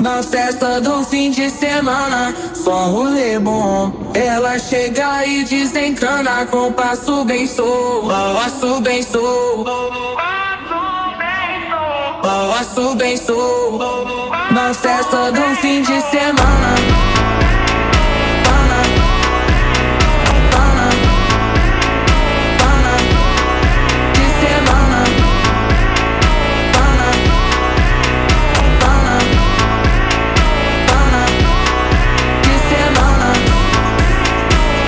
Na festa do fim de semana, só rolê bom. Ela chega e desencana com passo bem solto, passo bem solto, passo bem solto. Na festa do fim de semana.